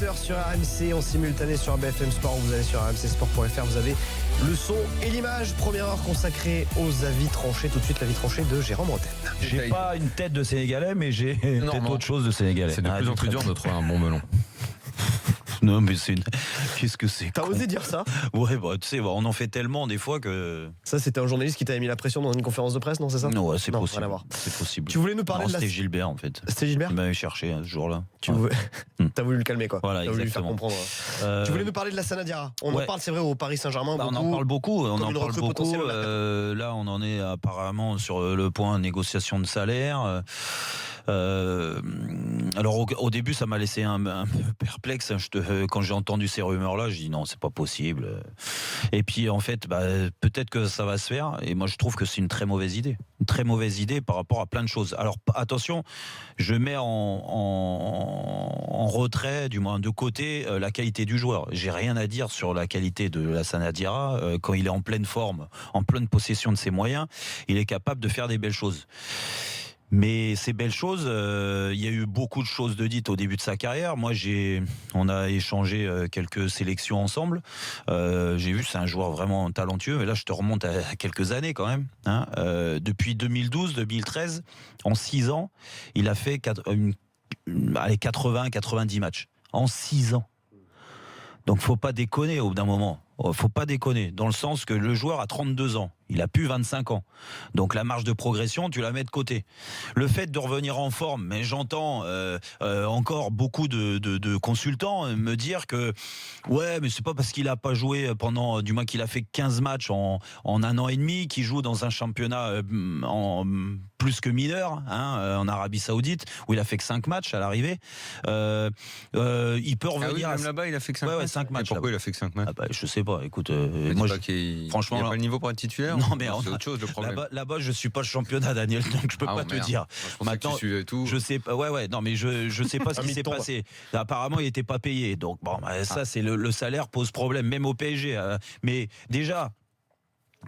18h sur RMC, en simultané sur BFM Sport. Vous allez sur rmcsport.fr, vous avez le son et l'image. Première heure consacrée aux avis tranchés. Tout de suite, l'avis tranché de Jérôme Bretagne. J'ai pas une tête de Sénégalais, mais j'ai peut-être autre chose de Sénégalais. C'est de plus en plus dur de trouver un bon melon. Non, mais c'est une... Qu'est-ce que c'est? T'as osé dire ça? Ouais, bah tu sais, on en fait tellement des fois que... Ça, c'était un journaliste qui t'avait mis la pression dans une conférence de presse, non, c'est ça? Non, ouais, c'est Non, possible. rien à voir. C'est possible. Tu voulais nous parler de la... C'était Gilbert, en fait. C'était Gilbert? Il m'avait cherché ce jour-là. T'as voulu le calmer, quoi. Voilà, t'as voulu lui faire exactement. comprendre. Tu voulais nous parler de la Sana Diarra. On en parle, c'est vrai, au Paris Saint-Germain. On en parle beaucoup. On comme en une parle recrue beaucoup. potentielle au Là, on en est apparemment sur le point négociation de salaire. Alors au début ça m'a laissé un peu perplexe quand j'ai entendu ces rumeurs là, je dis non, c'est pas possible. Et puis en fait peut-être que ça va se faire, et moi je trouve que c'est une très mauvaise idée par rapport à plein de choses. Alors attention, je mets en retrait, du moins de côté, la qualité du joueur. J'ai rien à dire sur la qualité de Lassana Diarra. Quand il est en pleine forme, en pleine possession de ses moyens, il est capable de faire des belles choses. Mais ces belles choses, il y a eu beaucoup de choses de dites au début de sa carrière. Moi, on a échangé quelques sélections ensemble. J'ai vu, c'est un joueur vraiment talentueux. Mais là, je te remonte à quelques années quand même. Hein. Depuis 2012-2013, en 6 ans, il a fait 80-90 matchs. En 6 ans. Donc, faut pas déconner au bout d'un moment. Faut pas déconner, dans le sens que le joueur a 32 ans. Il a plus 25 ans. Donc la marge de progression, tu la mets de côté. Le fait de revenir en forme, mais j'entends encore beaucoup de consultants me dire que ouais, mais c'est pas parce qu'il a pas joué pendant, du moins qu'il a fait 15 matchs en 1 an et demi, qu'il joue dans un championnat en plus que mineur, en Arabie Saoudite, où il a fait que 5 matchs à l'arrivée. Il peut revenir. Même là-bas, il a fait que 5 matchs. 5 matchs. Et pourquoi il a fait que 5 matchs? Je sais pas. Écoute, moi, franchement, il n'y a pas le niveau pour être titulaire. Non, mais c'est autre chose le problème. Là-bas, je suis pas le championnat, Daniel, donc je peux pas te dire. Maintenant, tu suivais tout. Je sais pas. Ouais. Non, mais je sais pas ce qui s'est passé. Apparemment, il était pas payé. Donc bon, ça, c'est le salaire pose problème, même au PSG. Mais déjà,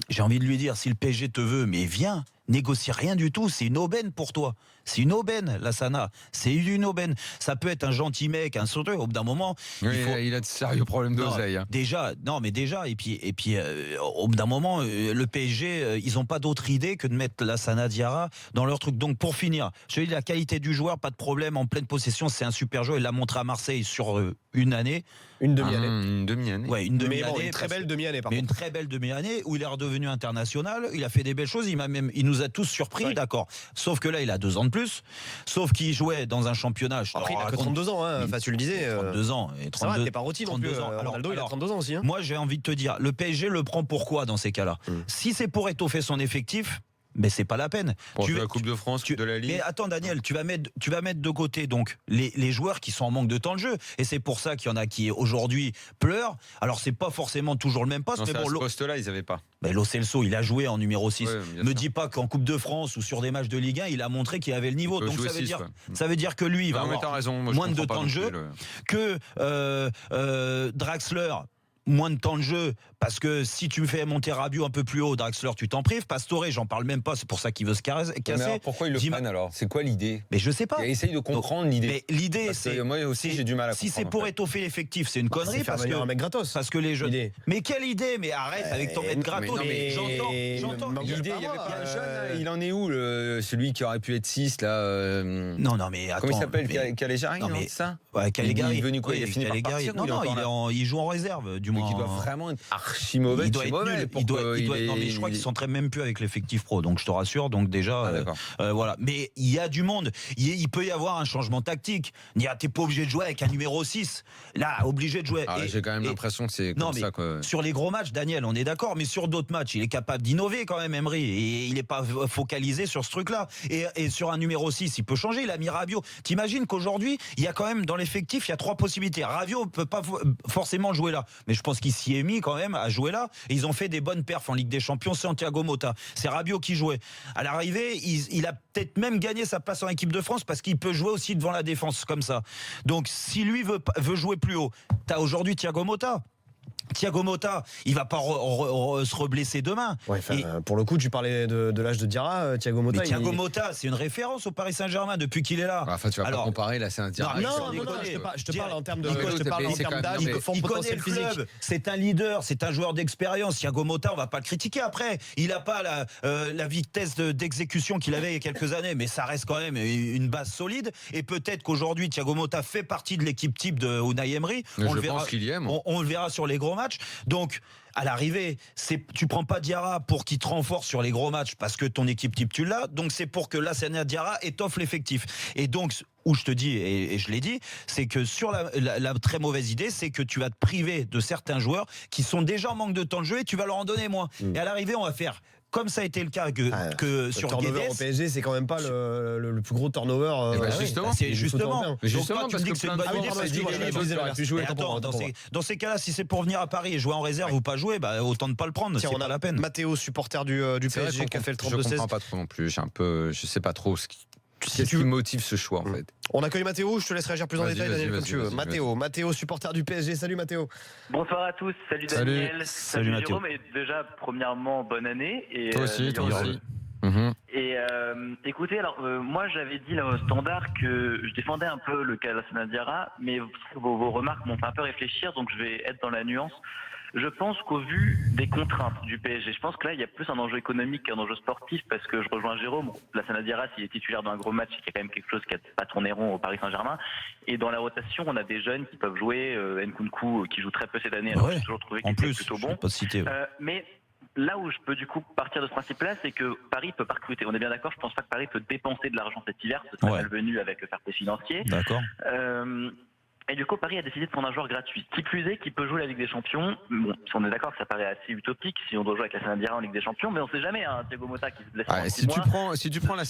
j'ai envie de lui dire, si le PSG te veut, mais viens. Négocie rien du tout, c'est une aubaine pour toi. C'est une aubaine, Lassana. C'est une aubaine. Ça peut être un gentil mec, un sauteur. Au bout d'un moment, il a de sérieux problèmes d'oseille. Déjà. Et puis, au bout d'un moment, le PSG, ils n'ont pas d'autre idée que de mettre Lassana Diarra dans leur truc. Donc, pour finir, je te dis la qualité du joueur, pas de problème, en pleine possession, c'est un super joueur. Il l'a montré à Marseille sur une année. Une demi-année. Une demi-année. Ouais, une demi-année. Mais une très belle demi-année, par contre. Une très belle demi-année où il est redevenu international. Il a fait des belles choses. Il nous a tous surpris, oui. D'accord. Sauf que là, il a 2 ans de plus. Sauf qu'il jouait dans un championnat. Après, il a que 32 ans, enfin, tu le disais. 32 ans. Et 32, t'es pas rôti non plus. Ans. Ronaldo, il a 32 ans aussi. Moi, j'ai envie de te dire, le PSG le prend pourquoi dans ces cas-là? Si c'est pour étoffer son effectif, mais c'est pas la peine. Pour la Coupe de France, de la Ligue. Mais attends, Daniel, tu vas mettre de côté donc les joueurs qui sont en manque de temps de jeu, et c'est pour ça qu'il y en a qui aujourd'hui pleurent. Alors c'est pas forcément toujours le même poste, non, mais bon, ce poste-là, ils avaient pas. Mais Lo Celso, il a joué en numéro 6. Ouais, me dis pas qu'en Coupe de France ou sur des matchs de Ligue 1, il a montré qu'il avait le niveau. Donc ça veut dire que lui, il va avoir moins de temps de jeu que Draxler. Moins de temps de jeu, parce que si tu me fais monter Rabiot un peu plus haut, Draxler, tu t'en prives. Pastore, j'en parle même pas, c'est pour ça qu'il veut se casser. Mais alors, pourquoi ils le prennent alors? C'est quoi l'idée? Mais je sais pas. Essaye de comprendre l'idée. Mais l'idée, c'est. Moi aussi, j'ai du mal à comprendre. Si c'est pour étoffer l'effectif, c'est une connerie. C'est faire venir un mec gratos. Parce que les jeunes. Mais quelle idée? Mais arrête avec ton mec gratos. J'entends. L'idée, il y avait pas un jeune. Il en est où, celui qui aurait pu être 6 là? Non, mais attends. Comment il s'appelle? Calegari, non, c'est ça? Ouais, Calegari. Il est venu quoi? Il a fini par partir? Non, il joue en réserve, du moins. Il doit vraiment être archi mauvais. Il doit être nul. Non, mais je crois qu'il s'entraîne même plus avec l'effectif pro. Donc je te rassure. Donc déjà, voilà. Mais il y a du monde. Il peut y avoir un changement tactique. T'es pas obligé de jouer avec un numéro 6. Là, obligé de jouer. J'ai quand même l'impression que c'est comme ça. Sur les gros matchs, Daniel, on est d'accord. Mais sur d'autres matchs, il est capable d'innover quand même, Emery. Et il n'est pas focalisé sur ce truc-là. Et sur un numéro 6, il peut changer. Il a mis Rabiot. T'imagines qu'aujourd'hui, il y a quand même dans l'effectif, il y a 3 possibilités. Rabiot peut pas forcément jouer là. Mais je pense qu'il s'y est mis quand même à jouer là. Et ils ont fait des bonnes perfs en Ligue des Champions. C'est Thiago Motta. C'est Rabiot qui jouait. À l'arrivée, il a peut-être même gagné sa place en équipe de France parce qu'il peut jouer aussi devant la défense comme ça. Donc, si lui veut jouer plus haut, t'as aujourd'hui Thiago Motta. Thiago Motta, il va pas se reblesser demain. Ouais, pour le coup, tu parlais de l'âge de Diarra, Thiago Motta. Mais Thiago Motta, c'est une référence au Paris Saint-Germain depuis qu'il est là. Enfin, tu vas pas comparer là, c'est un Diarra. Non, je te parle en termes d'âge, il connaît le club, c'est un leader, c'est un joueur d'expérience. Thiago Motta, on va pas le critiquer après. Il a pas la vitesse d'exécution qu'il avait il y a quelques années, mais ça reste quand même une base solide. Et peut-être qu'aujourd'hui, Thiago Motta fait partie de l'équipe type de Unai Emery. On le verra sur les gros matchs. Donc, à l'arrivée, tu prends pas Diarra pour qu'il te renforce sur les gros matchs parce que ton équipe type tu l'as. Donc, c'est pour que Lassana Diarra étoffe l'effectif. Et donc, où je te dis, et je l'ai dit, c'est que sur la très mauvaise idée, c'est que tu vas te priver de certains joueurs qui sont déjà en manque de temps de jeu et tu vas leur en donner moins. Et à l'arrivée, on va faire comme ça a été le cas que sur turnover au PSG, c'est quand même pas le plus gros turnover. Justement, c'est justement. Justement, tu me dis que c'est une bonne idée. Dans ces cas-là, si c'est pour venir à Paris et jouer en réserve ou pas jouer, autant ne pas le prendre. C'est pas la peine. Mathéo, supporter du PSG, qui a fait le 32-16. Je comprends pas trop non plus. Je sais pas trop qu'est-ce qui motive ce choix en fait. On accueille Mathéo, je te laisse réagir plus en détail, Daniel, comme tu veux. Mathéo, supporter du PSG. Salut Mathéo. Bonsoir à tous, salut Daniel, salut Jérôme, et déjà premièrement bonne année. Et, toi aussi. Et écoutez, alors moi j'avais dit là, au standard que je défendais un peu le cas de Lassana Diarra, mais vos remarques m'ont fait un peu réfléchir, donc je vais être dans la nuance. Je pense qu'au vu des contraintes du PSG, je pense que là, il y a plus un enjeu économique qu'un enjeu sportif, parce que je rejoins Jérôme. Lassana Diarra, s'il est titulaire d'un gros match, il y a quand même quelque chose qui n'a pas tourné rond au Paris Saint-Germain. Et dans la rotation, on a des jeunes qui peuvent jouer. Nkunku, qui joue très peu cette année, alors j'ai toujours trouvé qu'il était plutôt bon. Mais là où je peux du coup partir de ce principe-là, c'est que Paris peut pas recruter. On est bien d'accord, je pense pas que Paris peut dépenser de l'argent cet hiver, ce serait malvenu avec le fair play financier. D'accord. Et du coup, Paris a décidé de prendre un joueur gratuit. Qui plus est, qui peut jouer la Ligue des Champions. Bon, on est d'accord que ça paraît assez utopique si on doit jouer avec Lassana Diarra en Ligue des Champions, mais on sait jamais, Thiago Motta qui se blesse. Si tu prends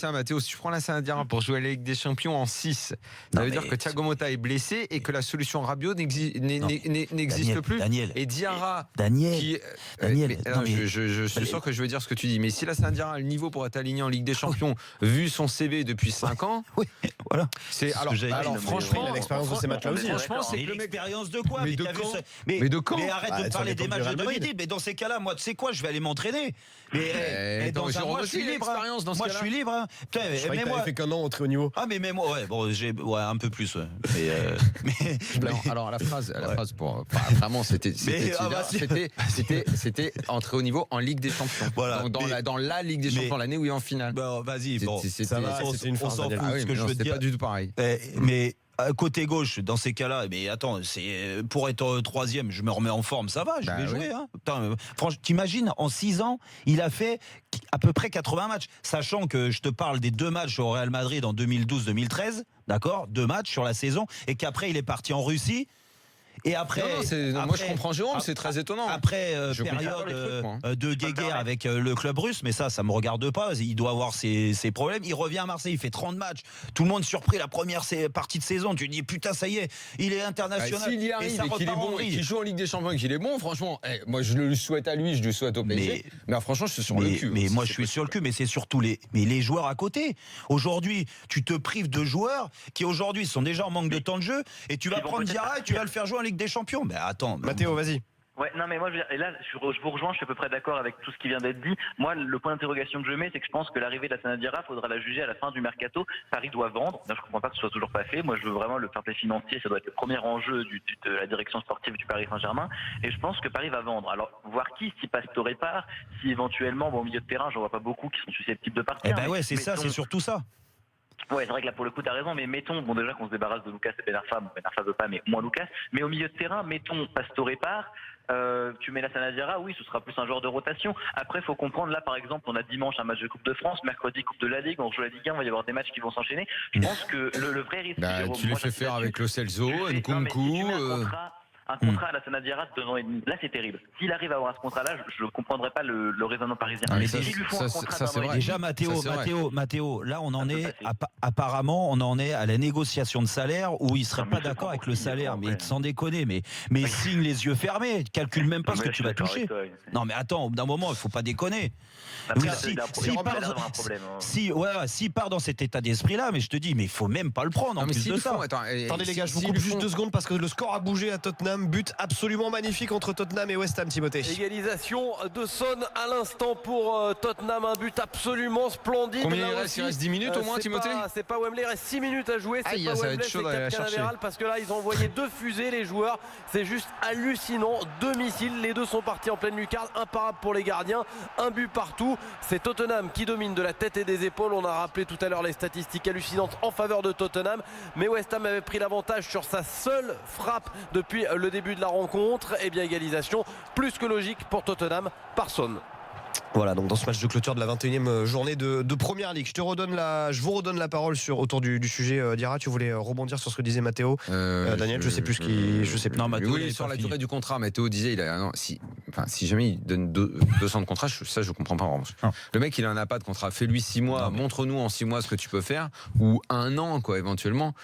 Lassana Diarra pour jouer la Ligue des Champions en 6, ça veut dire que Thiago Motta est blessé et que la solution Rabiot n'existe plus. Et Diarra, je suis sûr que je veux dire ce que tu dis, mais si Lassana Diarra a le niveau pour être aligné en Ligue des Champions, vu son CV depuis 5 ans, voilà. Alors franchement, l'expérience de ces matchs-là aussi. Franchement, c'est l'expérience de quoi? Mais de quand? Mais arrête de parler des matchs de 2010. Mais dans ces cas-là, moi, tu sais quoi, je vais aller m'entraîner. Mais dans un mois, je suis libre. Moi, je suis libre. Je croyais que t'avais fait qu'un an entré au niveau. Ah, mais moi, j'ai un peu plus. Alors la phrase, vraiment, c'était entré au niveau en Ligue des Champions. Dans la Ligue des Champions, l'année où il est en finale. Bon, vas-y. C'était une on s'en fout. Ce que je veux dire, c'est pas du tout pareil. Mais côté gauche, dans ces cas-là, mais attends, c'est pour être troisième, je me remets en forme, ça va, je vais jouer. Franchement, t'imagines, en 6 ans, il a fait à peu près 80 matchs, sachant que je te parle des 2 matchs au Real Madrid en 2012-2013, d'accord, 2 matchs sur la saison, et qu'après il est parti en Russie. Et après, moi je comprends Jérôme, c'est très étonnant. Après période de guéguerre avec le club russe, mais ça me regarde pas. Il doit avoir ses problèmes. Il revient à Marseille, il fait 30 matchs. Tout le monde surpris la première partie de saison. Tu dis putain, ça y est, il est international. S'il y arrive et qu'il est bon, qu'il joue en Ligue des Champions et qu'il est bon, franchement, moi je le souhaite à lui, je le souhaite au PSG. Mais franchement, je suis sur le cul. Mais moi je suis sur le cul, mais c'est surtout les joueurs à côté. Aujourd'hui, tu te prives de joueurs qui aujourd'hui sont déjà en manque de temps de jeu, et tu vas prendre Diarra et tu vas le faire jouer en Ligue des Champions. Mais attends, Mathéo, vas-y. Ouais, non mais moi et là je vous rejoins, je suis à peu près d'accord avec tout ce qui vient d'être dit. Moi le point d'interrogation que je mets, c'est que je pense que l'arrivée de Lassana Diarra, faudra la juger à la fin du mercato. Paris doit vendre. Là, je comprends pas que ce soit toujours pas fait. Moi je veux vraiment le fair play financier, ça doit être le premier enjeu de la direction sportive du Paris Saint-Germain, et je pense que Paris va vendre. Alors voir qui, si Pastore part, si éventuellement au milieu de terrain, j'en vois pas beaucoup qui sont susceptibles de partir. C'est ça, c'est surtout ça. Ouais, c'est vrai que là pour le coup t'as raison, mais mettons, bon déjà qu'on se débarrasse de Lucas et Ben Arfa veut pas, mais moins Lucas, mais au milieu de terrain, mettons Pastore part, tu mets Lassana Diarra, oui, ce sera plus un genre de rotation. Après, faut comprendre, là par exemple, on a dimanche un match de Coupe de France, mercredi Coupe de la Ligue, on joue la Ligue 1, il va y avoir des matchs qui vont s'enchaîner. Je pense que le vrai risque, Jérôme, tu les fais faire avec le Celso, Nkunku. Un contrat à Lassana Diarra de 2 ans et demi, là c'est terrible. S'il arrive à avoir ce contrat-là, je ne comprendrais pas le raisonnement parisien. Mais s'il lui faut un contrat c'est vrai. Déjà Mathéo, là on en est apparemment on en est à la négociation de salaire où il serait pas d'accord avec le salaire, mais sans déconner, mais signe les yeux fermés, calcule même pas ce que tu vas toucher. Non mais attends, d'un moment il faut pas déconner. S'il part dans cet état d'esprit-là, mais je te dis, mais il faut même pas le prendre en plus de ça. Attendez les gars, je vous coupe juste 2 secondes parce que le score a bougé à Tottenham. Tottenham. But absolument magnifique entre Tottenham et West Ham, Timothée. Égalisation de Son à l'instant pour Tottenham. Un but absolument splendide. Combien il reste ? Il reste 10 minutes au moins, Timothée ? C'est pas Wembley, il reste 6 minutes à jouer. C'est pas Wembley, c'est Cap Canaveral, parce que là ils ont envoyé 2 fusées les joueurs. C'est juste hallucinant. 2 missiles, les 2 sont partis en pleine lucarne. Imparable pour les gardiens. Un but partout. C'est Tottenham qui domine de la tête et des épaules. On a rappelé tout à l'heure les statistiques hallucinantes en faveur de Tottenham. Mais West Ham avait pris l'avantage sur sa seule frappe depuis le début de la rencontre. Et bien égalisation plus que logique pour Tottenham par Son. Voilà, donc dans ce match de clôture de la 21e journée de Première Ligue. Je vous redonne la parole autour du sujet Diarra. Tu voulais rebondir sur ce que disait Mathéo. Daniel, je sais plus ce qui. Je sais plus. Non, Mathéo, sur la durée du contrat, Mathéo disait si jamais il donne 200 de contrat, ça je comprends pas en revanche. Le mec, il en a pas de contrat. Fais-lui 6 mois, montre-nous en 6 mois ce que tu peux faire, ou 1 an, quoi, éventuellement.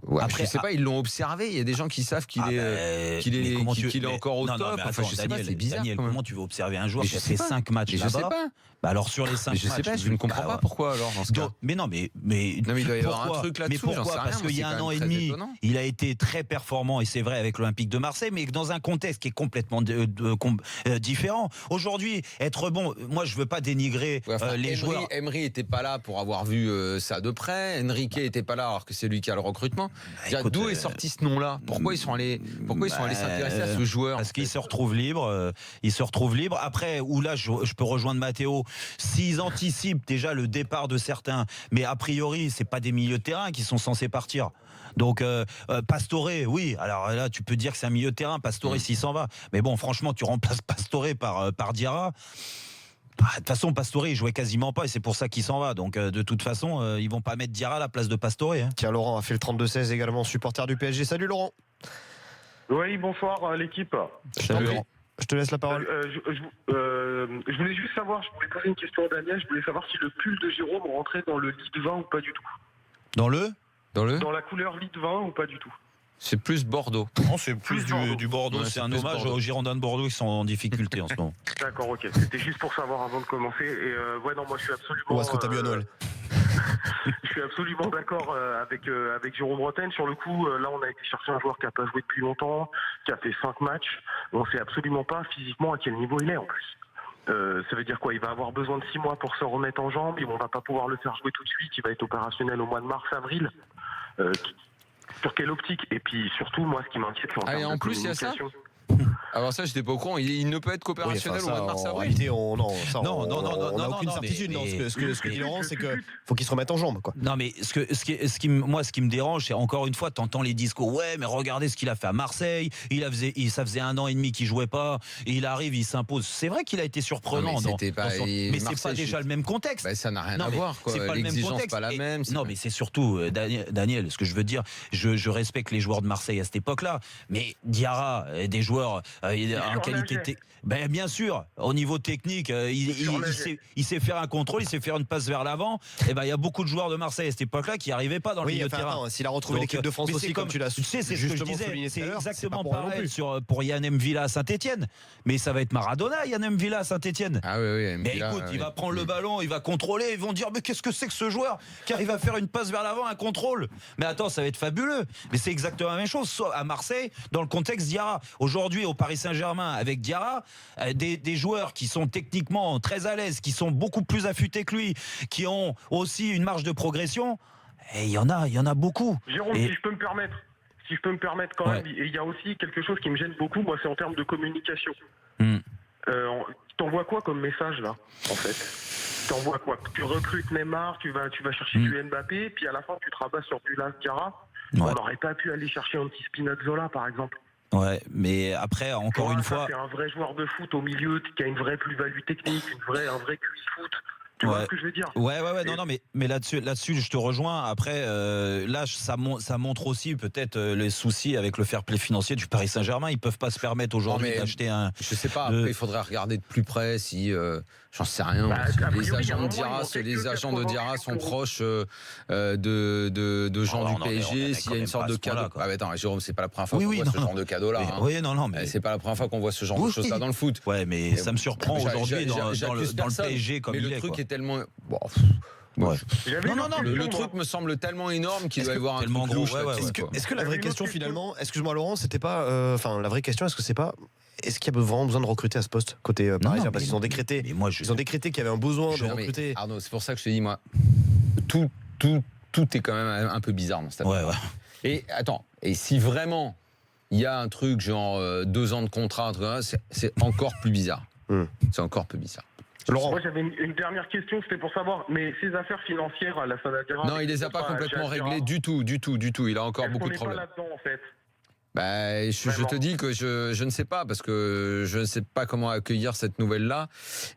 Ouais, après, je sais pas, ils l'ont observé. Il y a des gens qui savent qu'il est encore au top. Enfin, je sais pas, c'est bizarre. Daniel, comment tu veux observer un joueur qui a fait 5 matchs là-bas ? Je sais pas. Bah alors sur les 5 matchs, je ne comprends pas pourquoi alors dans ce cas. Mais non, mais il doit y avoir un truc là-dessous. Mais pourquoi ? Parce qu'il y a 1 an et demi, il a été très performant et c'est vrai avec l'Olympique de Marseille, mais dans un contexte qui est complètement différent. Aujourd'hui, être bon, moi je veux pas dénigrer les joueurs. Emery était pas là pour avoir vu ça de près. Enrique était pas là alors que c'est lui qui a le recrutement. D'où est sorti ce nom-là ? Pourquoi ils sont allés s'intéresser à ce joueur ? Parce qu'il se retrouve libre. Après, où là, je peux rejoindre Mathéo. S'ils anticipent déjà le départ de certains, mais a priori, c'est pas des milieux de terrain qui sont censés partir. Donc Pastore, oui. Alors là, tu peux dire que c'est un milieu de terrain. Pastore, s'il s'en va. Mais bon, franchement, tu remplaces Pastore par Diarra. De toute façon, Pastore, il jouait quasiment pas et c'est pour ça qu'il s'en va. Donc, de toute façon, ils vont pas mettre Diarra à la place de Pastore. Hein. Tiens, Laurent a fait le 32-16 également, supporter du PSG. Salut Laurent. Oui, bonsoir l'équipe. Salut Laurent. Je te laisse la parole. Je voulais juste savoir, je voulais poser une question à Daniel. Je voulais savoir si le pull de Jérôme rentrait dans le lead 20 ou pas du tout. Dans la couleur lead 20 ou pas du tout. C'est plus Bordeaux. Non, c'est plus du Bordeaux. Ouais, c'est un hommage aux Girondins de Bordeaux qui sont en difficulté en ce moment. D'accord, ok. C'était juste pour savoir avant de commencer. Et moi je suis absolument. Ou est-ce que t'as bu à Noël ? Je suis absolument d'accord avec Jérôme Bretagne. Sur le coup, là, on a été chercher un joueur qui n'a pas joué depuis longtemps, qui a fait 5 matchs. On ne sait absolument pas physiquement à quel niveau il est en plus. Ça veut dire quoi ? Il va avoir besoin de 6 mois pour se remettre en jambes. On ne va pas pouvoir le faire jouer tout de suite. Il va être opérationnel au mois de mars-avril. Sur quelle optique ? Et puis surtout, moi, ce qui m'inquiète, c'est en termes de communication. Alors ça, j'étais pas au courant. Il ne peut être qu'opérationnel au mois de mars-avril. En réalité, on n'a aucune certitude. Ce que dit Laurent, c'est qu'il faut qu'il se remette en jambes. Quoi. Non, mais ce qui me dérange, c'est encore une fois, t'entends les discours. Ouais, mais regardez ce qu'il a fait à Marseille. Ça faisait 1 an et demi qu'il jouait pas. Et il arrive, il s'impose. C'est vrai qu'il a été surprenant. Mais c'est pas déjà le même contexte. Bah, ça n'a rien à voir. L'exigence n'est pas la même. Non, mais c'est surtout Daniel. Ce que je veux dire, je respecte les joueurs de Marseille à cette époque-là, mais Diarra, des joueurs en qualité bien sûr au niveau technique il sait faire un contrôle, il sait faire une passe vers l'avant. Et il y a beaucoup de joueurs de Marseille à cette époque-là qui n'arrivaient pas dans le milieu de terrain. S'il a retrouvé l'équipe de France aussi, comme tu l'as. Tu sais, c'est ce que je disais. C'est exactement pareil pour Yann M'Vila à Saint-Etienne. Mais ça va être Maradona, Yann M'Vila à Saint-Etienne. Ah oui. Mais écoute, il va prendre le ballon, il va contrôler. Ils vont dire mais qu'est-ce que c'est que ce joueur qui arrive à faire une passe vers l'avant, un contrôle. Mais attends, ça va être fabuleux. Mais c'est exactement la même chose. Soit à Marseille, dans le contexte Diarra. Aujourd'hui, au Paris Saint-Germain, avec Diarra, des joueurs qui sont techniquement très à l'aise, qui sont beaucoup plus affûtés que lui, qui ont aussi une marge de progression. Et il y en a beaucoup. Jérôme, si je peux me permettre quand même, il y a aussi quelque chose qui me gêne beaucoup, moi, c'est en termes de communication. T'envoies quoi comme message là, en fait ? T'envoies quoi ? Tu recrutes Neymar, tu vas chercher du Mbappé, puis à la fin tu te rabats sur du Diarra. On n'aurait pas pu aller chercher un petit Spinazzola, par exemple. Ouais, mais après, encore une fois. C'est un vrai joueur de foot au milieu qui a une vraie plus-value technique, un vrai QI foot. Tu vois ce que je veux dire ? Ouais, non, mais là-dessus, je te rejoins. Après, là, ça montre aussi peut-être les soucis avec le fair play financier du Paris Saint-Germain. Ils peuvent pas se permettre aujourd'hui d'acheter un. Je sais pas. Après, il faudrait regarder de plus près si. J'en sais rien. Les agents de Diarra sont proches de gens du PSG. S'il y a une sorte de cadeau. Attends, Jérôme, c'est pas la première fois qu'on voit ce genre de cadeau-là. Oui, non, mais c'est pas la première fois qu'on voit ce genre de choses-là dans le foot. Ouais, mais ça me surprend aujourd'hui dans le PSG comme il est. Le truc est tellement. Ouais. Le truc me semble tellement énorme qu'il doit y avoir un truc louche. Est-ce que la vraie question finalement, excuse-moi Laurent, c'était pas, enfin la vraie question, est-ce que c'est pas, est-ce qu'il y a vraiment besoin de recruter à ce poste côté parisien, parce qu'ils ont décrété, ils ont décrété qu'il y avait un besoin de recruter. Arnaud, c'est pour ça que je te dis moi, tout est quand même un peu bizarre dans cette affaire. Ouais. Et attends, et si vraiment il y a un truc genre 2 ans de contrat, c'est encore plus bizarre. C'est encore plus bizarre. Laurent. Moi j'avais une dernière question, c'était pour savoir, mais ces affaires financières à la Sanadera. Non, il les a pas complètement réglées du tout. Il a encore beaucoup de problèmes. Pas là-dedans, en fait. Bah, je te dis que je ne sais pas, parce que je ne sais pas comment accueillir cette nouvelle-là,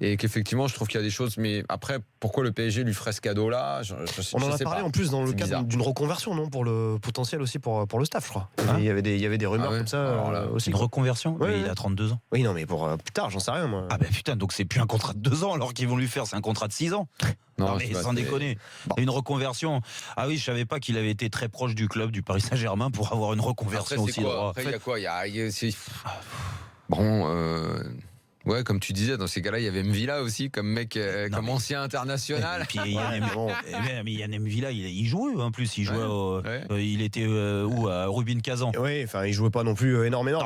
et qu'effectivement je trouve qu'il y a des choses, mais après pourquoi le PSG lui ferait ce cadeau-là, on en a parlé en plus dans le cadre d'une reconversion, non, pour le potentiel aussi pour le staff, je crois. Il y avait des rumeurs comme ça aussi. Une reconversion, oui, il a 32 ans. Oui, non, mais pour plus tard, j'en sais rien moi. Ah bah putain, donc c'est plus un contrat de 2 ans alors qu'ils vont lui faire, c'est un contrat de 6 ans. Non mais sans déconner. Bon. Une reconversion. Ah oui, je savais pas qu'il avait été très proche du club du Paris Saint-Germain pour avoir une reconversion aussi. Après, il y a quoi ? Bon, ouais, comme tu disais, dans ces cas-là, il y avait Mvila aussi, comme mec, comme ancien international. Et puis Yann Mvila, il jouait en plus. Il jouait, il était où, à Rubin Kazan. Oui, enfin, il jouait pas non plus énormément.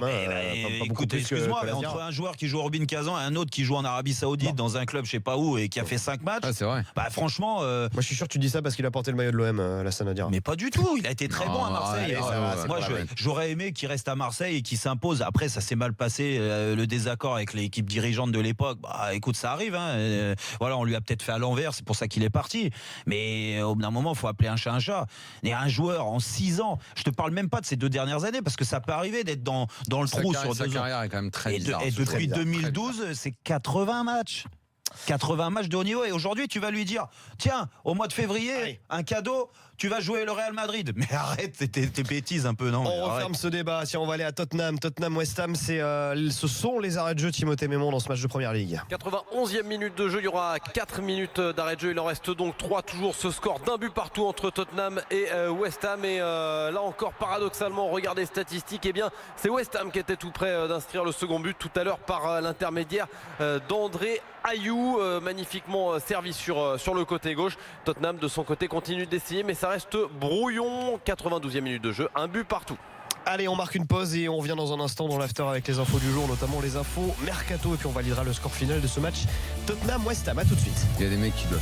Écoute, excuse-moi, mais entre un joueur qui joue à Rubin Kazan et un autre qui joue en Arabie Saoudite dans un club, je sais pas où, et qui a fait 5 matchs. Ah, c'est vrai. Bah franchement. Moi, je suis sûr que tu dis ça parce qu'il a porté le maillot de l'OM, la Sanadira. Mais pas du tout. Il a été très bon à Marseille. Moi, j'aurais aimé qu'il reste à Marseille et qu'il s'impose. Après, ça s'est mal passé, le désaccord avec l'équipe dirigeante de l'époque. Bah écoute, ça arrive, hein. Voilà, on lui a peut-être fait à l'envers, c'est pour ça qu'il est parti, mais au bout d'un moment il faut appeler un chat un chat. Et un joueur en 6 ans, je te parle même pas de ces 2 dernières années, parce que ça peut arriver d'être dans le trou sur 2 ans. Sa carrière est quand même très bizarre. Et depuis 2012 c'est 80 matchs de haut niveau, et aujourd'hui tu vas lui dire tiens, au mois de février, un cadeau, tu vas jouer le Real Madrid. Mais arrête tes bêtises un peu, non? On referme ce débat. Si on va aller à Tottenham West Ham, ce sont les arrêts de jeu, Timothée Mémon, dans ce match de Première Ligue. 91e minute de jeu, il y aura 4 minutes d'arrêt de jeu, il en reste donc 3, toujours ce score d'1 but partout entre Tottenham et West Ham, et là encore paradoxalement, regardez les statistiques, et bien c'est West Ham qui était tout près d'inscrire le second but tout à l'heure par l'intermédiaire d'André Ayou, magnifiquement servi sur le côté gauche. Tottenham de son côté continue d'essayer, mais ça reste brouillon. 92e minute de jeu, 1 but partout. Allez, on marque une pause et on revient dans un instant dans l'after avec les infos du jour, notamment les infos mercato, et puis on validera le score final de ce match Tottenham West Ham. À tout de suite. Il y a des mecs qui doivent